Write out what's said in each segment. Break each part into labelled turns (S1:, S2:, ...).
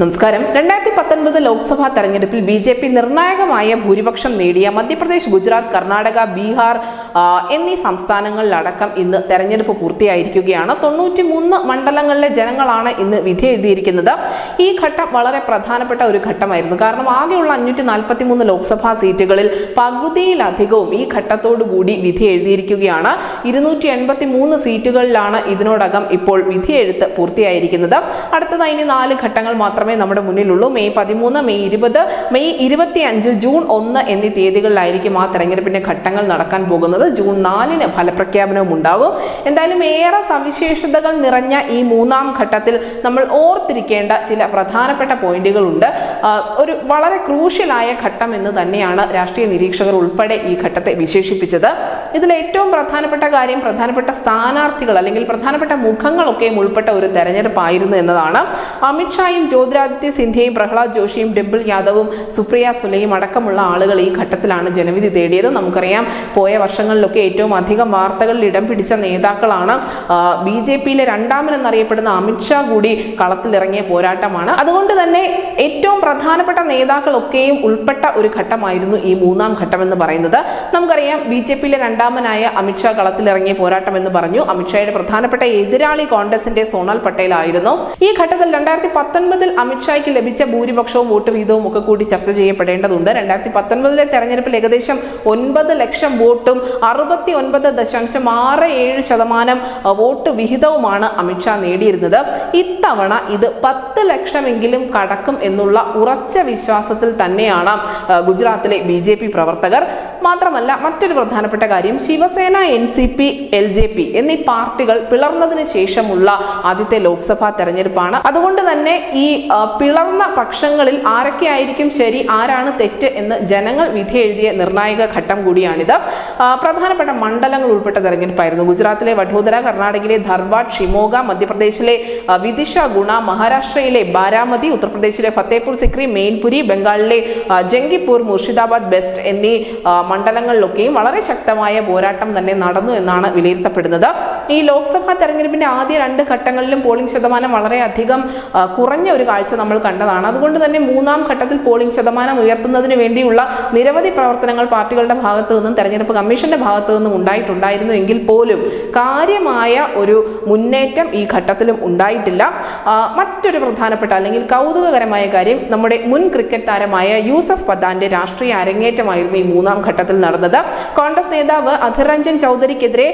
S1: നമസ്കാരം. 2019 ലോക്സഭാ തെരഞ്ഞെടുപ്പിൽ ബി.ജെ.പി. നിർണായകമായ ഭൂരിപക്ഷം നേടിയ മധ്യപ്രദേശ്, ഗുജറാത്ത്, കർണാടക, ബീഹാർ എന്നീ സംസ്ഥാനങ്ങളിലടക്കം ഇന്ന് തെരഞ്ഞെടുപ്പ് പൂർത്തിയായിരിക്കുകയാണ്. 93 മണ്ഡലങ്ങളിലെ ജനങ്ങളാണ് ഇന്ന് വിധി എഴുതിയിരിക്കുന്നത്. ഈ ഘട്ടം വളരെ പ്രധാനപ്പെട്ട ഒരു ഘട്ടമായിരുന്നു. കാരണം ആകെയുള്ള 543 ലോക്സഭാ സീറ്റുകളിൽ പകുതിയിലധികവും ഈ ഘട്ടത്തോടുകൂടി വിധി എഴുതിയിരിക്കുകയാണ്. 283 സീറ്റുകളിലാണ് ഇതിനോടകം ഇപ്പോൾ വിധി എഴുത്ത് പൂർത്തിയായിരിക്കുന്നത്. അടുത്തതായി ഇനി 4 ഘട്ടങ്ങൾ മാത്രമേ നമ്മുടെ മുന്നിലുള്ളൂ. മെയ് 13, മെയ് 20, മെയ് 25, ജൂൺ 1 എന്നീ തീയതികളിലായിരിക്കും ആ തെരഞ്ഞെടുപ്പിന്റെ ഘട്ടങ്ങൾ നടക്കാൻ പോകുന്നത്. ജൂൺ 4-ന് ഫലപ്രഖ്യാപനവും ഉണ്ടാകും. എന്തായാലും ഏറെ സവിശേഷതകൾ നിറഞ്ഞ ഈ മൂന്നാം ഘട്ടത്തിൽ നമ്മൾ ഓർത്തിരിക്കേണ്ട ചില പ്രധാനപ്പെട്ട പോയിന്റുകളുണ്ട്. ഒരു വളരെ ക്രൂഷ്യലായ ഘട്ടം എന്ന് തന്നെയാണ് രാഷ്ട്രീയ നിരീക്ഷകർ ഉൾപ്പെടെ ഈ ഘട്ടത്തെ വിശേഷിപ്പിച്ചത്. ഇതിൽ ഏറ്റവും പ്രധാനപ്പെട്ട കാര്യം പ്രധാനപ്പെട്ട സ്ഥാനാർത്ഥികൾ അല്ലെങ്കിൽ പ്രധാനപ്പെട്ട മുഖങ്ങളൊക്കെയും ഉൾപ്പെട്ട ഒരു തെരഞ്ഞെടുപ്പായിരുന്നു എന്നതാണ്. അമിത്ഷായും ജ്യോതിരാദിത്യ സിന്ധ്യയും പ്രഹ്ലാദ് ജോഷിയും ഡിംപിൾ യാദവും സുപ്രിയ സുലെയും അടക്കമുള്ള ആളുകൾ ഈ ഘട്ടത്തിലാണ് ജനവിധി തേടിയത്. നമുക്കറിയാം, പോയ വർഷങ്ങളിലൊക്കെ ഏറ്റവും അധികം വാർത്തകളിൽ ഇടം പിടിച്ച നേതാക്കളാണ്. ബി.ജെ.പിയിലെ രണ്ടാമനെന്നറിയപ്പെടുന്ന അമിത്ഷാ കൂടി കളത്തിലിറങ്ങിയ പോരാട്ടമാണ്. അതുകൊണ്ട് തന്നെ ഏറ്റവും പ്രധാനപ്പെട്ട നേതാക്കളൊക്കെയും ഉൾപ്പെട്ട ഒരു ഘട്ടമായിരുന്നു ഈ മൂന്നാം ഘട്ടം എന്ന് പറയുന്നത്. നമുക്കറിയാം, ബി.ജെ.പിയിലെ രണ്ടാമനായ അമിത്ഷാ കളത്തിലിറങ്ങിയ പോരാട്ടം എന്ന് പറഞ്ഞു. അമിത്ഷായുടെ പ്രധാനപ്പെട്ട എതിരാളി കോൺഗ്രസിന്റെ സോണൽ പട്ടേൽ ആയിരുന്നു. ഈ ഘട്ടത്തിൽ 2019 അമിത്ഷായ്ക്ക് ലഭിച്ച ഭൂരിപക്ഷവും വോട്ട് വീതവും ഒക്കെ കൂടി ചർച്ച ചെയ്യപ്പെടേണ്ടതുണ്ട്. 2019 തെരഞ്ഞെടുപ്പിൽ ഏകദേശം 9 ലക്ഷം വോട്ടും 69.67% വോട്ട് വിഹിതവുമാണ് അമിത്ഷാ നേടിയിരുന്നത്. ഇത്തവണ ഇത് 10 ലക്ഷമെങ്കിലും കടക്കും എന്നുള്ള ഉറച്ച വിശ്വാസത്തിൽ തന്നെയാണ് ഗുജറാത്തിലെ ബി.ജെ.പി. പ്രവർത്തകർ. മാത്രമല്ല, മറ്റൊരു പ്രധാനപ്പെട്ട കാര്യം, ശിവസേന, NCP, LJP എന്നീ പാർട്ടികൾ പിളർന്നതിന് ശേഷമുള്ള ആദ്യത്തെ ലോക്സഭാ തെരഞ്ഞെടുപ്പാണ്. അതുകൊണ്ട് തന്നെ ഈ പിളർന്ന പക്ഷങ്ങളിൽ ആരൊക്കെയായിരിക്കും ശരി, ആരാണ് തെറ്റ് എന്ന് ജനങ്ങൾ വിധി എഴുതിയ നിർണായക ഘട്ടം കൂടിയാണിത്. പ്രധാനപ്പെട്ട മണ്ഡലങ്ങൾ ഉൾപ്പെട്ട തെരഞ്ഞെടുപ്പായിരുന്നു. ഗുജറാത്തിലെ വഡോദര, കർണാടകയിലെ ധർവാഡ്, ഷിമോഗ, മധ്യപ്രദേശിലെ വിദിഷ, ഗുണ, മഹാരാഷ്ട്രയിലെ ബാരാമതി, ഉത്തർപ്രദേശിലെ ഫത്തേപൂർ സിക്രി, മെയിൻപുരി, ബംഗാളിലെ ജംഗിപൂർ, മുർഷിദാബാദ് വെസ്റ്റ് എന്നീ മണ്ഡലങ്ങളിലൊക്കെയും വളരെ ശക്തമായ പോരാട്ടം തന്നെ നടന്നു എന്നാണ് വിലയിരുത്തപ്പെടുന്നത്. ഈ ലോക്സഭാ തെരഞ്ഞെടുപ്പിന്റെ ആദ്യ 2 ഘട്ടങ്ങളിലും പോളിംഗ് ശതമാനം വളരെയധികം കുറഞ്ഞ ഒരു കാഴ്ച നമ്മൾ കണ്ടതാണ്. അതുകൊണ്ട് തന്നെ മൂന്നാം ഘട്ടത്തിൽ പോളിംഗ് ശതമാനം ഉയർത്തുന്നതിന് വേണ്ടിയുള്ള നിരവധി പ്രവർത്തനങ്ങൾ പാർട്ടികളുടെ ഭാഗത്തു നിന്നും തെരഞ്ഞെടുപ്പ് കമ്മീഷന്റെ ഭാഗത്തു നിന്നും ഉണ്ടായിട്ടുണ്ടായിരുന്നു എങ്കിൽ പോലും കാര്യമായ ഒരു മുന്നേറ്റം ഈ ഘട്ടത്തിലും ഉണ്ടായിട്ടില്ല. മറ്റൊരു പ്രധാനപ്പെട്ട അല്ലെങ്കിൽ കൗതുകകരമായ കാര്യം, നമ്മുടെ മുൻ ക്രിക്കറ്റ് താരമായ യൂസഫ് പത്താന്റെ രാഷ്ട്രീയ അരങ്ങേറ്റമായിരുന്നു ഈ മൂന്നാം ഘട്ടത്തിൽ നടന്നത്. കോൺഗ്രസ് നേതാവ് അധിർ രഞ്ജൻ ചൗധരിക്കെതിരെ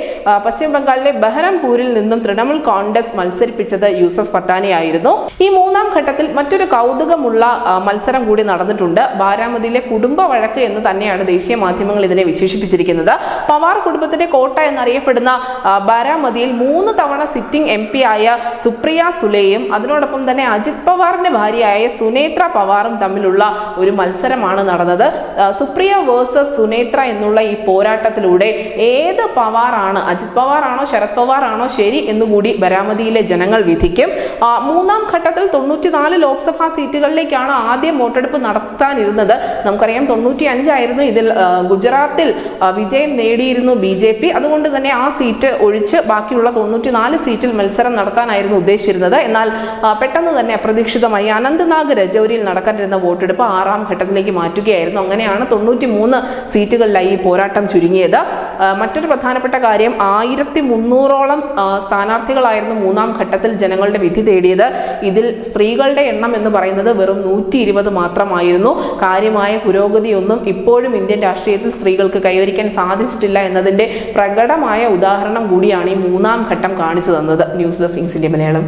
S1: പശ്ചിമ ബംഗാളിലെ ബഹ്റംപൂരിൽ നിന്നും തൃണമൂൽ കോൺഗ്രസ് മത്സരിപ്പിച്ചത് യൂസഫ് പത്താനെയായിരുന്നു. ഈ മൂന്നാം ഘട്ടത്തിൽ മറ്റൊരു കൗതുകമുള്ള മത്സരം കൂടി നടന്നിട്ടുണ്ട്. ബാരാമതിയിലെ കുടുംബ വഴക്ക് എന്ന് തന്നെയാണ് ദേശീയ മാധ്യമങ്ങൾ ഇതിനെ വിശേഷിപ്പിച്ചിരിക്കുന്നത്. പവാർ കുടുംബത്തിന്റെ കോട്ട എന്നറിയപ്പെടുന്ന ബാരാമതിയിൽ 3 തവണ സിറ്റിംഗ് MP ആയ സുപ്രിയ സുലെയും അതിനോടൊപ്പം തന്നെ അജിത് പവാറിന്റെ ഭാര്യയായ സുനേത്ര പവാറും തമ്മിലുള്ള ഒരു മത്സരമാണ് നടന്നത്. സുപ്രിയ വേഴ്സസ് സുനേത്ര എന്നുള്ള ഈ പോരാട്ടത്തിലൂടെ ഏത് പവാറാണ്, അജിത് പവാറാണോ ശരത് പവാറാണോ ശരി എന്നുകൂടി ബാരാമതിയിലെ ജനങ്ങൾ വിധിക്കും. മൂന്നാം ഘട്ടത്തിൽ 94 ലോക്സഭാ സീറ്റുകളിലേക്കാണ് ആദ്യം വോട്ടെടുപ്പ് നടത്താനിരുന്നത്. നമുക്കറിയാം, 95 ആയിരുന്നു. ഇതിൽ ഗുജറാത്തിൽ വിജയം നേടിയിരുന്നു ബി.ജെ.പി. അതുകൊണ്ട് തന്നെ ആ സീറ്റ് ഒഴിച്ച് ബാക്കിയുള്ള 94 സീറ്റിൽ മത്സരം നടത്താനായിരുന്നു ഉദ്ദേശിച്ചിരുന്നത്. എന്നാൽ പെട്ടെന്ന് തന്നെ അപ്രതീക്ഷിതമായി അനന്ത്നാഗ് രജൌരിയിൽ നടക്കാനിരുന്ന വോട്ടെടുപ്പ് 6-ാം ഘട്ടത്തിലേക്ക് മാറ്റുകയായിരുന്നു. അങ്ങനെയാണ് 93 സീറ്റുകളിലായി ഈ പോരാട്ടം ചുരുങ്ങിയത്. മറ്റൊരു പ്രധാനപ്പെട്ട കാര്യം, 1300ഓളം സ്ഥാനാർത്ഥികളായിരുന്നു മൂന്നാം ഘട്ടത്തിൽ ജനങ്ങളുടെ വിധി തേടിയത്. ഇതിൽ സ്ത്രീകളുടെ എണ്ണം എന്ന് പറയുന്നത് വെറും 120 മാത്രമായിരുന്നു. കാര്യമായ പുരോഗതിയൊന്നും ഇപ്പോഴും ഇന്ത്യൻ രാഷ്ട്രീയത്തിൽ സ്ത്രീകൾക്ക് കൈവരിക്കാൻ സാധിച്ചിട്ടില്ല എന്നതിന്റെ പ്രകടമായ ഉദാഹരണം കൂടിയാണ് ഈ മൂന്നാം ഘട്ടം കാണിച്ചു തന്നത്. News desk India Malayalam.